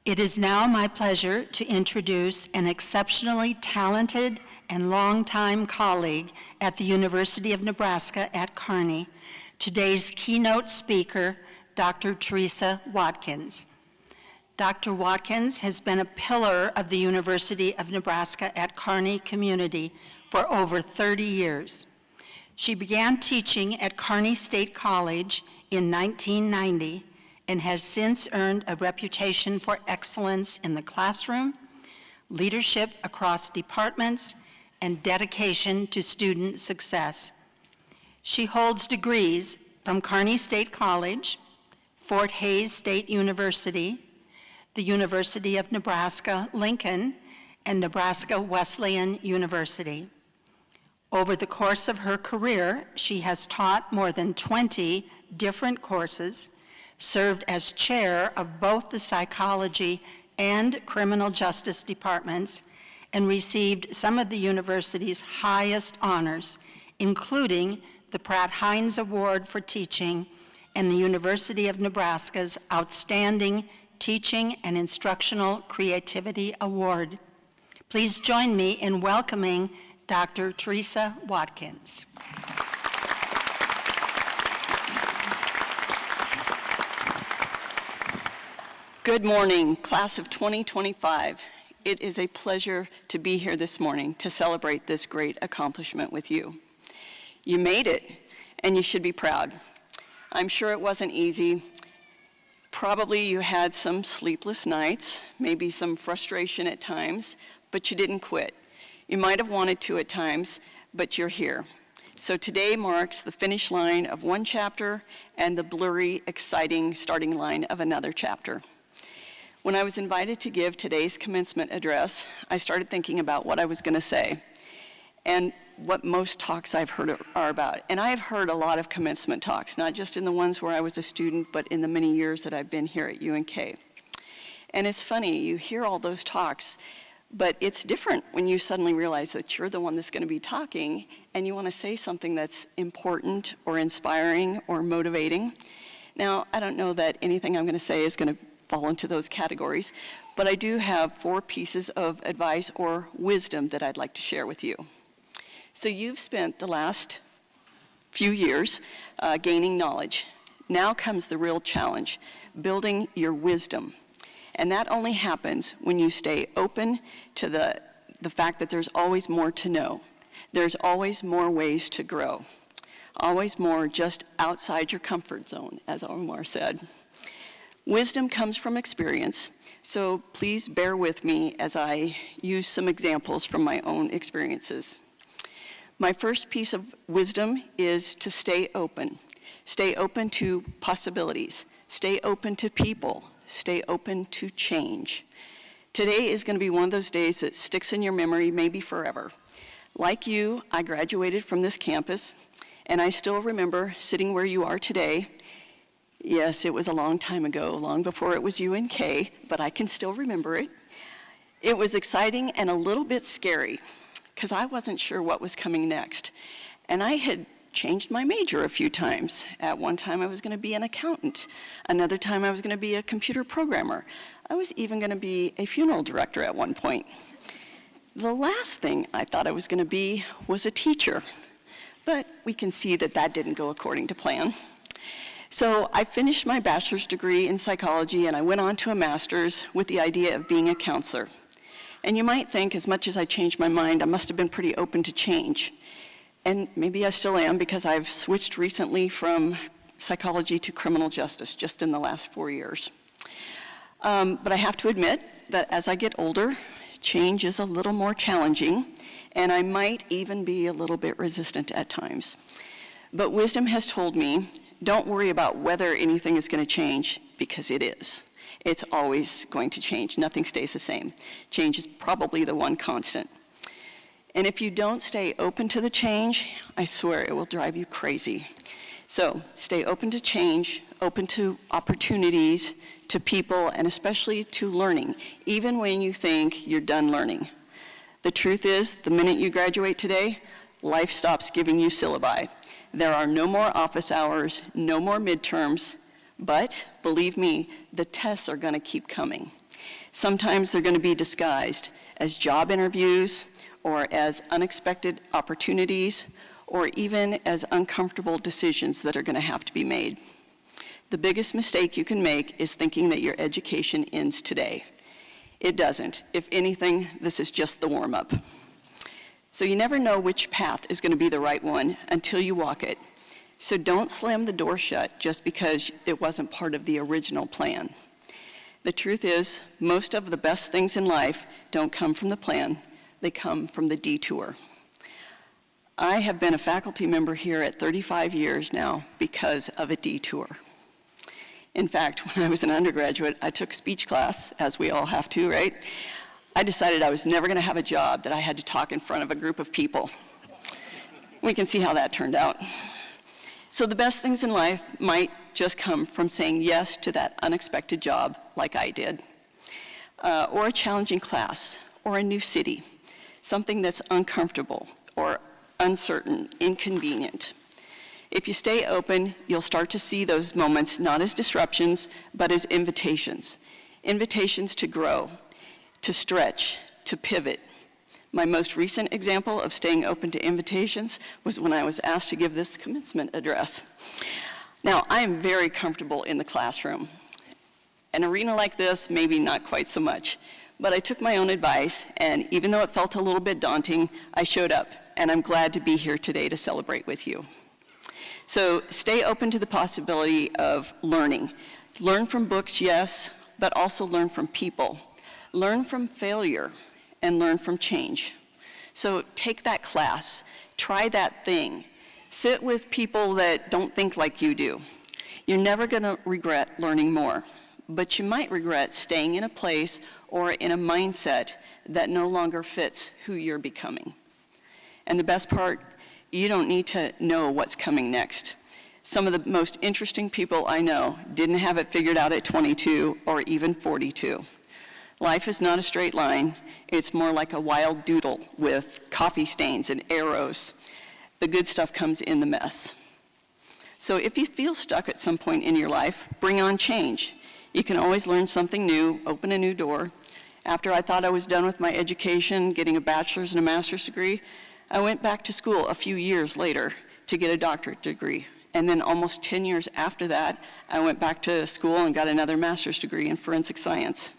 It is now my pleasure to introduce an exceptionally talented and longtime colleague at the University of Nebraska at Kearney, today's keynote speaker, Dr. Theresa Wadkins. Dr. Wadkins has been a pillar of the University of Nebraska at Kearney community for over 30 years. She began teaching at Kearney State College in 1990 and has since earned a reputation for excellence in the classroom, leadership across departments, and dedication to student success. She holds degrees from Kearney State College, Fort Hays State University, the University of Nebraska-Lincoln, and Nebraska Wesleyan University. Over the course of her career, she has taught more than 20 different courses, served as chair of both the psychology and criminal justice departments, and received some of the university's highest honors, including the Pratt-Heins Award for teaching and the University of Nebraska's Outstanding Teaching and Instructional Creativity Award. Please join me in welcoming Dr. Theresa Wadkins. Good morning, class of 2025. It is a pleasure to be here this morning to celebrate this great accomplishment with you. You made it, and you should be proud. I'm sure it wasn't easy. Probably you had some sleepless nights, maybe some frustration at times, but you didn't quit. You might have wanted to at times, but you're here. So today marks the finish line of one chapter and the blurry, exciting starting line of another chapter. When I was invited to give today's commencement address, I started thinking about what I was going to say and what most talks I've heard are about. And I have heard a lot of commencement talks, not just in the ones where I was a student, but in the many years that I've been here at UNK. And it's funny, you hear all those talks, but it's different when you suddenly realize that you're the one that's going to be talking and you want to say something that's important or inspiring or motivating. Now, I don't know that anything I'm going to say is going to fall into those categories, but I do have 4 pieces of advice or wisdom that I'd like to share with you. So you've spent the last few years gaining knowledge. Now comes the real challenge, building your wisdom. And that only happens when you stay open to the fact that there's always more to know. There's always more ways to grow. Always more just outside your comfort zone, as Omar said. Wisdom comes from experience, so please bear with me as I use some examples from my own experiences. My first piece of wisdom is to stay open. Stay open to possibilities. Stay open to people. Stay open to change. Today is going to be one of those days that sticks in your memory maybe forever. Like you, I graduated from this campus, and I still remember sitting where you are today. Yes, it was a long time ago, long before it was UNK, but I can still remember it. It was exciting and a little bit scary, because I wasn't sure what was coming next. And I had changed my major a few times. At one time I was going to be an accountant. Another time I was going to be a computer programmer. I was even going to be a funeral director at one point. The last thing I thought I was going to be was a teacher. But we can see that that didn't go according to plan. So I finished my bachelor's degree in psychology and I went on to a master's with the idea of being a counselor. And you might think, as much as I changed my mind, I must have been pretty open to change. And maybe I still am, because I've switched recently from psychology to criminal justice just in the last 4 years. But I have to admit that as I get older, change is a little more challenging, and I might even be a little bit resistant at times. But wisdom has told me, don't worry about whether anything is going to change, because it is. It's always going to change. Nothing stays the same. Change is probably the one constant. And if you don't stay open to the change, I swear it will drive you crazy. So stay open to change, open to opportunities, to people, and especially to learning, even when you think you're done learning. The truth is, the minute you graduate today, life stops giving you syllabi. There are no more office hours, no more midterms. But believe me, the tests are going to keep coming. Sometimes they're going to be disguised as job interviews or as unexpected opportunities or even as uncomfortable decisions that are going to have to be made. The biggest mistake you can make is thinking that your education ends today. It doesn't. If anything, this is just the warm-up. So you never know which path is going to be the right one until you walk it. So don't slam the door shut just because it wasn't part of the original plan. The truth is, most of the best things in life don't come from the plan, they come from the detour. I have been a faculty member here at 35 years now because of a detour. In fact, when I was an undergraduate, I took speech class, as we all have to, right? I decided I was never going to have a job that I had to talk in front of a group of people. We can see how that turned out. So the best things in life might just come from saying yes to that unexpected job like I did, or a challenging class, or a new city, something that's uncomfortable or uncertain, inconvenient. If you stay open, you'll start to see those moments not as disruptions, but as invitations. Invitations to grow, to stretch, to pivot. My most recent example of staying open to invitations was when I was asked to give this commencement address. Now, I am very comfortable in the classroom. An arena like this, maybe not quite so much. But I took my own advice, and even though it felt a little bit daunting, I showed up, and I'm glad to be here today to celebrate with you. So stay open to the possibility of learning. Learn from books, yes, but also learn from people. Learn from failure and learn from change. So take that class, try that thing, sit with people that don't think like you do. You're never gonna regret learning more, but you might regret staying in a place or in a mindset that no longer fits who you're becoming. And the best part, you don't need to know what's coming next. Some of the most interesting people I know didn't have it figured out at 22 or even 42. Life is not a straight line. It's more like a wild doodle with coffee stains and arrows. The good stuff comes in the mess. So if you feel stuck at some point in your life, bring on change. You can always learn something new, open a new door. After I thought I was done with my education, getting a bachelor's and a master's degree, I went back to school a few years later to get a doctorate degree. And then almost 10 years after that, I went back to school and got another master's degree in forensic science.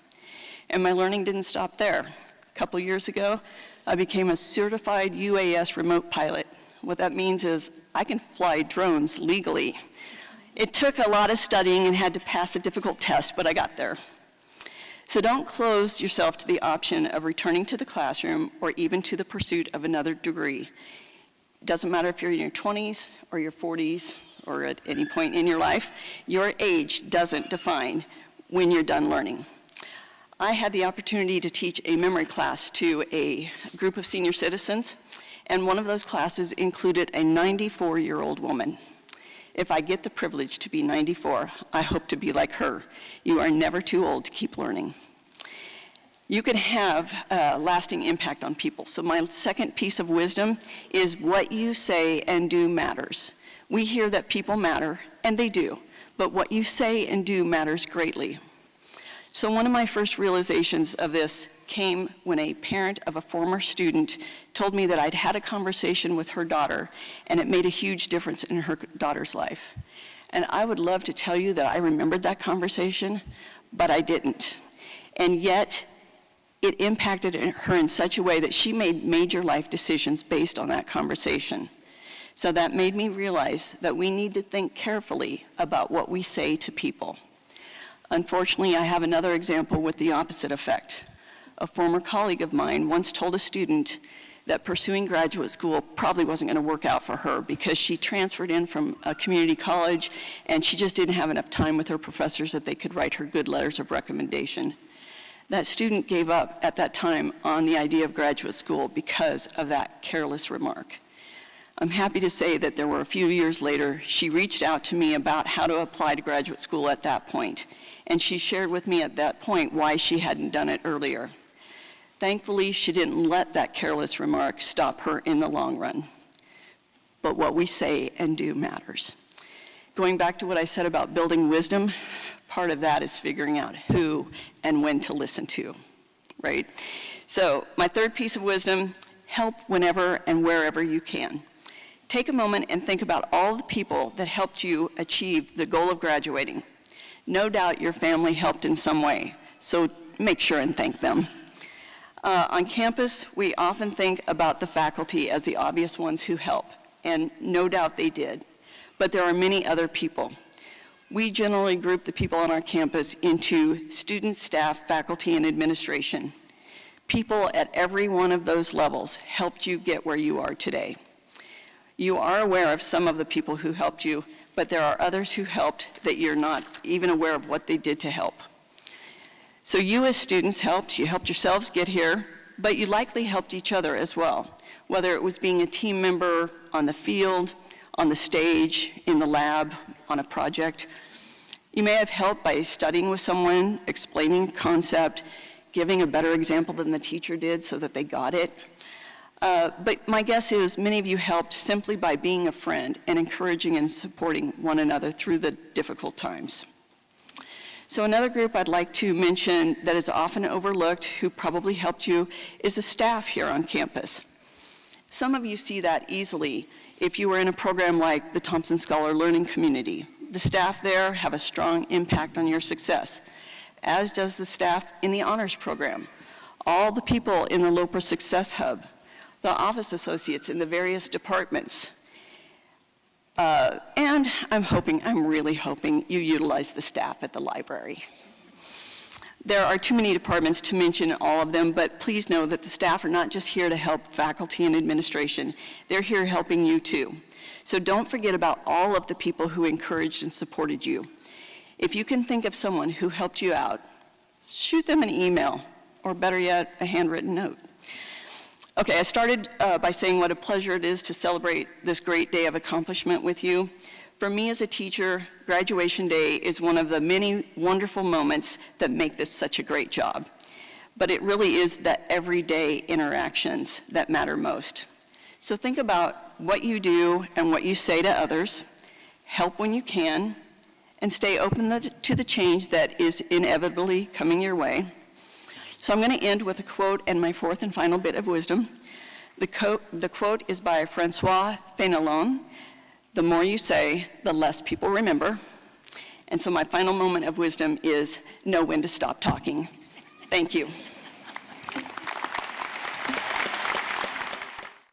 And my learning didn't stop there. A couple years ago, I became a certified UAS remote pilot. What that means is I can fly drones legally. It took a lot of studying and had to pass a difficult test, but I got there. So don't close yourself to the option of returning to the classroom or even to the pursuit of another degree. It doesn't matter if you're in your 20s or your 40s or at any point in your life, your age doesn't define when you're done learning. I had the opportunity to teach a memory class to a group of senior citizens, and one of those classes included a 94-year-old woman. If I get the privilege to be 94, I hope to be like her. You are never too old to keep learning. You can have a lasting impact on people. So my second piece of wisdom is what you say and do matters. We hear that people matter, and they do, but what you say and do matters greatly. So one of my first realizations of this came when a parent of a former student told me that I'd had a conversation with her daughter, and it made a huge difference in her daughter's life. And I would love to tell you that I remembered that conversation, but I didn't. And yet, it impacted her in such a way that she made major life decisions based on that conversation. So that made me realize that we need to think carefully about what we say to people. Unfortunately, I have another example with the opposite effect. A former colleague of mine once told a student that pursuing graduate school probably wasn't going to work out for her because she transferred in from a community college and she just didn't have enough time with her professors that they could write her good letters of recommendation. That student gave up at that time on the idea of graduate school because of that careless remark. I'm happy to say that there were a few years later, she reached out to me about how to apply to graduate school at that point. And she shared with me at that point why she hadn't done it earlier. Thankfully, she didn't let that careless remark stop her in the long run. But what we say and do matters. going back to what I said about building wisdom, part of that is figuring out who and when to listen to, right? So my third piece of wisdom, help whenever and wherever you can. Take a moment and think about all the people that helped you achieve the goal of graduating. No doubt your family helped in some way, so make sure and thank them. On campus, we often think about the faculty as the obvious ones who help, and no doubt they did, but there are many other people. We generally group the people on our campus into students, staff, faculty, and administration. People at every one of those levels helped you get where you are today. You are aware of some of the people who helped you, but there are others who helped that you're not even aware of what they did to help. So you as students helped, you helped yourselves get here, but you likely helped each other as well, whether it was being a team member on the field, on the stage, in the lab, on a project. You may have helped by studying with someone, explaining a concept, giving a better example than the teacher did so that they got it. But my guess is many of you helped simply by being a friend and encouraging and supporting one another through the difficult times. So another group I'd like to mention that is often overlooked, who probably helped you, is the staff here on campus. Some of you see that easily if you were in a program like the Thompson Scholar Learning Community. The staff there have a strong impact on your success, as does the staff in the honors program, all the people in the Loper Success Hub, the office associates in the various departments. And I'm really hoping you utilize the staff at the library. There are too many departments to mention all of them, but please know that the staff are not just here to help faculty and administration. They're here helping you too. So don't forget about all of the people who encouraged and supported you. If you can think of someone who helped you out, shoot them an email, or better yet, a handwritten note. Okay, I started by saying what a pleasure it is to celebrate this great day of accomplishment with you. For me as a teacher, graduation day is one of the many wonderful moments that make this such a great job. But it really is the everyday interactions that matter most. So think about what you do and what you say to others, help when you can, and stay open to the change that is inevitably coming your way. So I'm going to end with a quote and my fourth and final bit of wisdom. The quote is by Francois Fénelon. The more you say, the less people remember. And so my final moment of wisdom is know when to stop talking. Thank you.